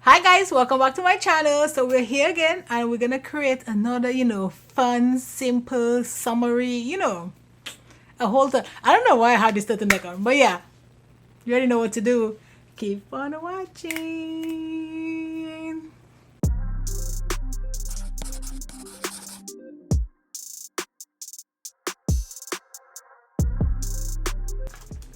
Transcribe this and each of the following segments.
Hi guys, welcome back to my channel. So we're here again and we're gonna create another, fun, simple, summary, a whole time. I don't know why I had this turtleneck on, but yeah, you already know what to do. Keep on watching.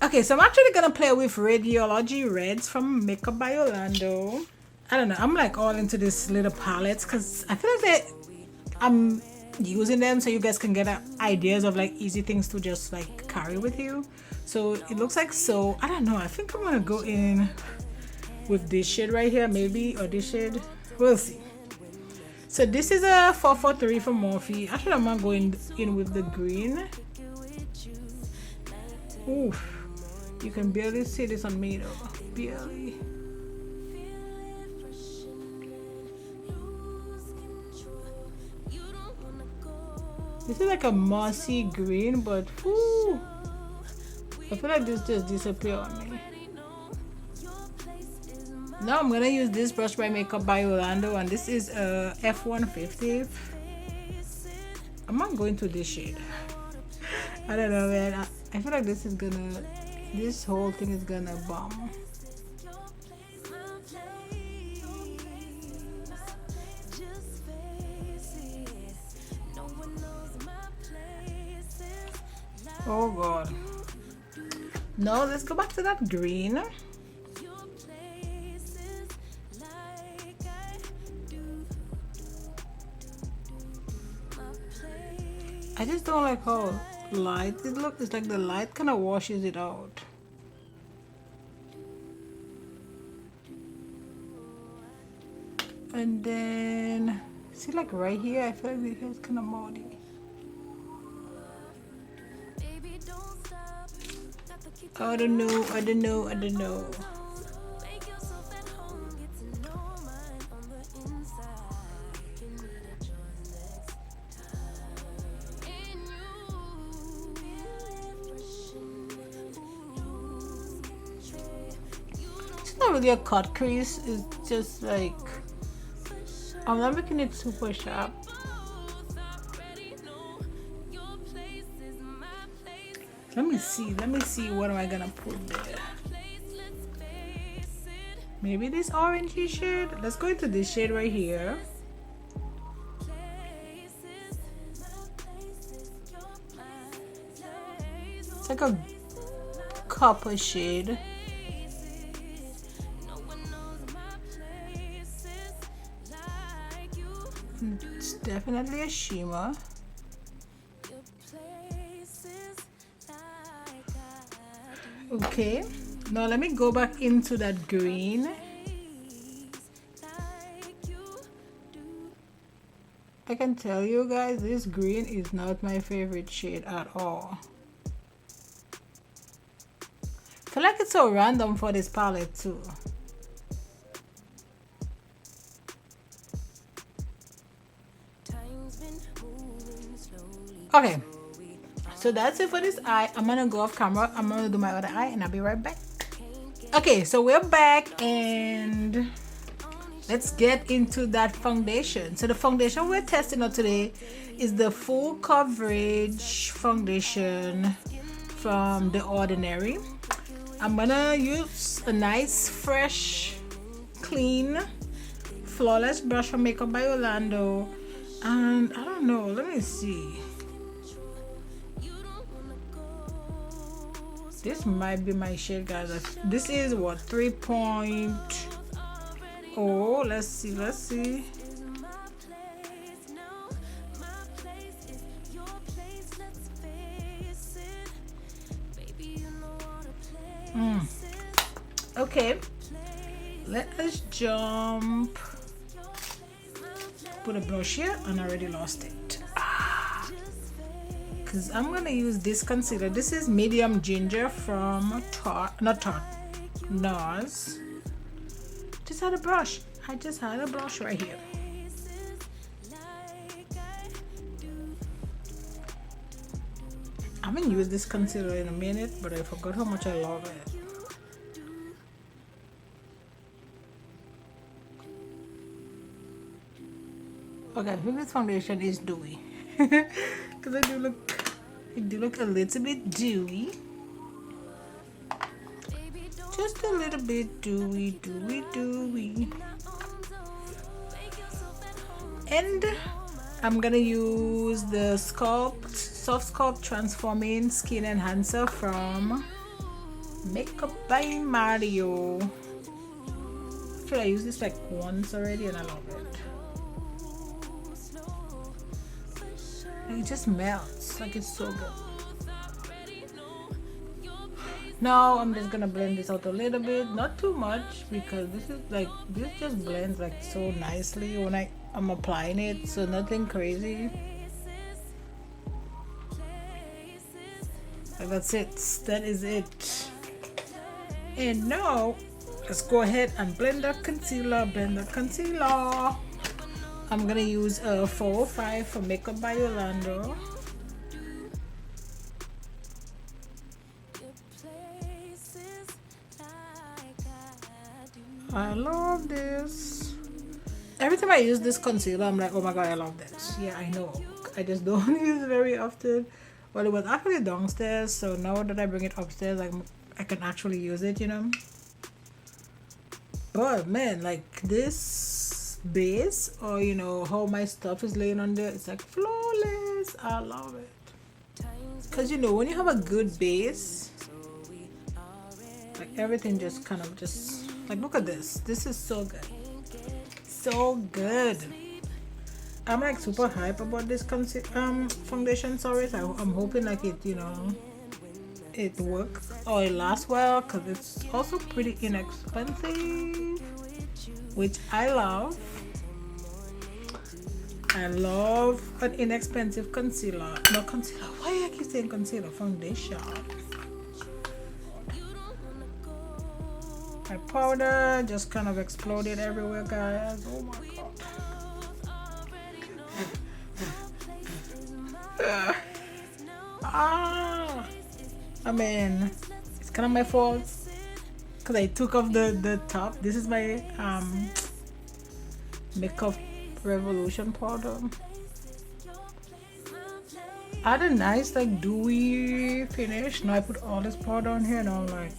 Okay, so I'm actually gonna play with Radiology Reds from Makeup by Yolondo. I don't know, I'm like all into this little palettes because I feel like I'm using them so you guys can get ideas of like easy things to just like carry with you. So it looks like, so I don't know, I think I'm gonna go in with this shade right here maybe, or this shade, we'll see. So this is a 443 from Morphe. Actually I'm gonna go in with the green. Oof, you can barely see this on me though, barely. This is like a mossy green, but whoo, I feel like this just disappeared on me. Now I'm gonna use this brush by Makeup by Yolondo, and this is a F150. I'm not going to this shade. I don't know, man. I feel like this whole thing is gonna bomb. Oh god. No, let's go back to that green. I just don't like how light it looks. It's like the light kind of washes it out. And then see, like right here, I feel like the hair is kind of muddy. I don't know. It's not really a cut crease, it's just like, I'm not making it super sharp. Let me see what am I gonna put there. Maybe this orangey shade. Let's go into this shade right here. It's like a copper shade. It's definitely a shimmer. Okay, now let me go back into that green. I can tell you guys, this green is not my favorite shade at all. I feel like it's so random for this palette too. Okay, so that's it for this eye. I'm gonna go off camera. I'm gonna do my other eye and I'll be right back. Okay, so we're back and let's get into that foundation. So the foundation we're testing out today is the full coverage foundation from The Ordinary. I'm gonna use a nice, fresh, clean, flawless brush from Makeup by Yolondo. And I don't know, let me see. This might be my shade, guys. This is what, 3.0. Let's see. Okay, let us jump. Put a blush here and I already lost it. Because I'm gonna use this concealer. This is medium ginger from Nars. Just had a brush. I just had a brush right here. I haven't used this concealer in a minute, but I forgot how much I love it. Okay, I think this foundation is dewy. Because I do look a little bit dewy. Just a little bit dewy. And I'm gonna use the SoftSculpt Transforming Skin Enhancer from Makeup by Mario. Actually, I used this like once already and I love it. It just melts, like it's so good. Now I'm just gonna blend this out a little bit, not too much, because this just blends like so nicely when I'm applying it, so nothing crazy. Like that's it, that is it. And now let's go ahead and blend the concealer. I'm gonna use a 405 for Makeup by Yolondo. I love this. Every time I use this concealer, I'm like, oh my god, I love this. Yeah, I know. I just don't use it very often. Well, it was actually downstairs, so now that I bring it upstairs, I can actually use it, you know. But man, like this base, or you know how my stuff is laying on there, it's like flawless. I love it. Because you know, when you have a good base, like everything just kind of just like, look at this. This is so good. So good. I'm like super hype about this foundation. Sorry, so I'm hoping like it, you know, it works or it lasts well, because it's also pretty inexpensive, which I love. I love an inexpensive concealer. No, concealer. Why I keep saying concealer? Foundation. My powder just kind of exploded everywhere, guys. Oh my god. I mean, it's kind of my fault because I took off the top. This is my Makeup Revolution powder. I had a nice like dewy finish. Now I put all this powder on here and I'm like,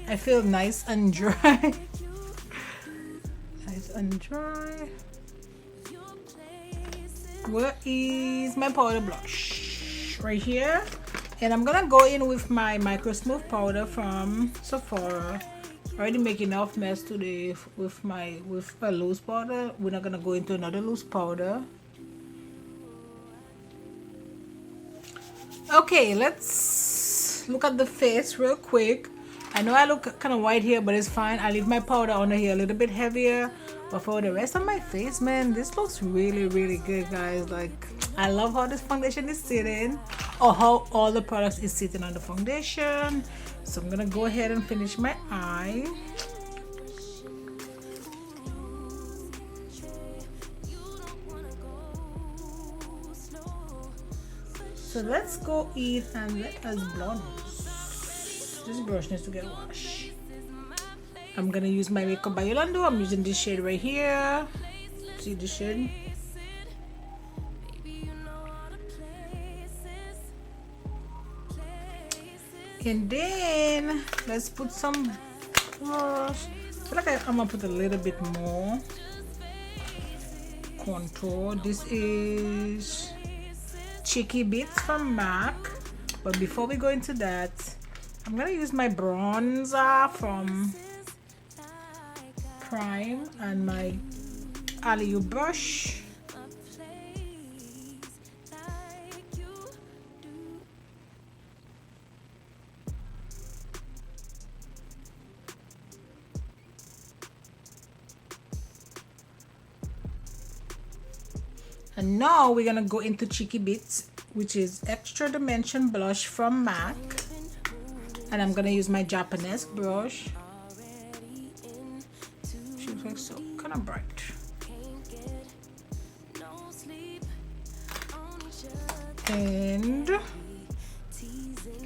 I feel nice and dry. Nice and dry. Where is my powder blush? Right here. And I'm gonna go in with my MicroSmooth powder from Sephora. Already making enough mess today with a loose powder. We're not gonna go into another loose powder. Okay, let's look at the face real quick. I know I look kind of white here, but it's fine. I leave my powder under here a little bit heavier. But for the rest of my face, man, this looks really good, guys. Like, I love how this foundation is sitting, or how all the products is sitting on the foundation. So I'm gonna go ahead and finish my eye. So let's go in and let us blend. This brush needs to get washed. I'm gonna use my Makeup by Yolondo. I'm using this shade right here. See the shade? And then let's put some blush. I feel like I'm gonna put a little bit more contour. This is Cheeky Bits from MAC. But before we go into that, I'm gonna use my bronzer from Prime and my Alley brush. And now we're gonna go into Cheeky Bits, which is Extra Dimension blush from MAC. And I'm gonna use my Japanese brush. She looks like so kind of bright. And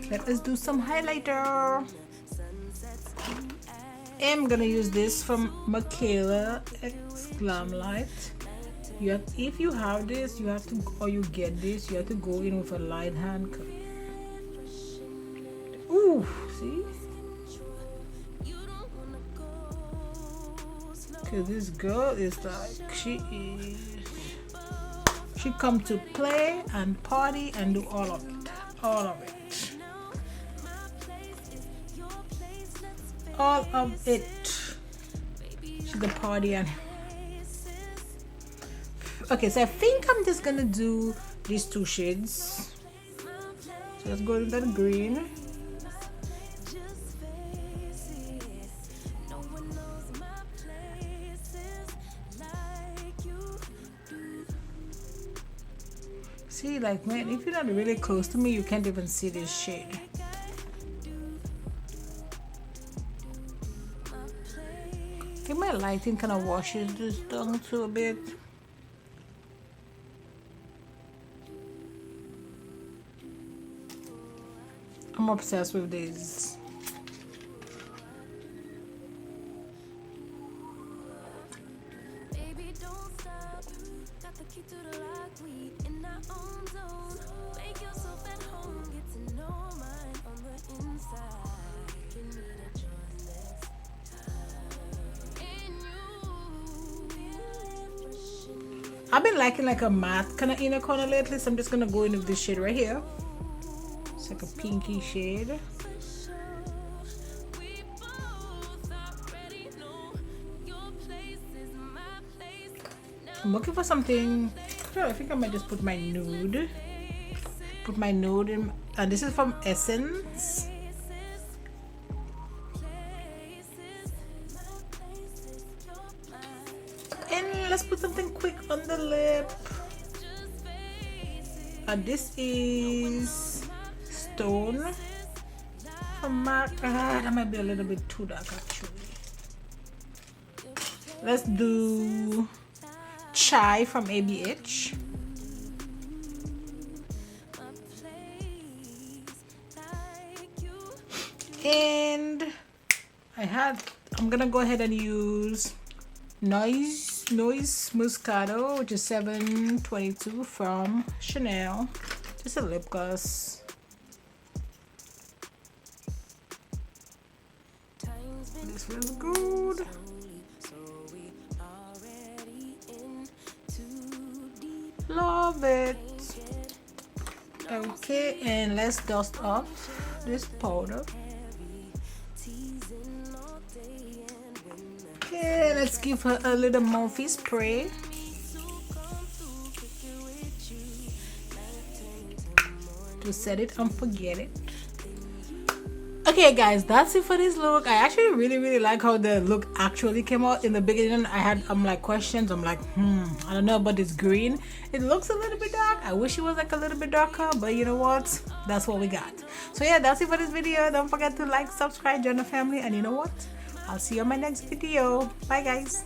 let us do some highlighter. I'm gonna use this from Michaela X Glam Light. You have, if you have this, you have to, or you get this, you have to go in with a light hand. Ooh, see? Cause this girl is like, she come to play and party and do all of it, all of it. All of it. She's the party and okay, so I think I'm just gonna do these two shades. So let's go with that green. See, like, man, if you're not really close to me, you can't even see this shade. I think my lighting kind of washes this down to a bit. I'm obsessed with these. I've been liking like a matte kind of inner corner lately, so I'm just gonna go in with this shade right here. It's like a pinky shade. I'm looking for something. I think I might just put my nude. Put my nude in, and this is from Essence. And let's put something quick on the lip. And this is Stone from MAC. That might be a little bit too dark actually. Let's do Chai from ABH. And I'm gonna go ahead and use Noise Moscato, which is 722 from Chanel. Just a lip gloss. This feels good. Love it. Okay, and let's dust off this powder. Okay, let's give her a little Morphe spray. To set it and forget it. Okay guys, that's it for this look. I actually really like how the look actually came out. In the beginning I'm like questions. I'm like I don't know about this green. It looks a little bit dark. I wish it was like a little bit darker, but you know what, that's what we got. So yeah, that's it for this video. Don't forget to like, subscribe, join the family, and you know what, I'll see you on my next video. Bye guys.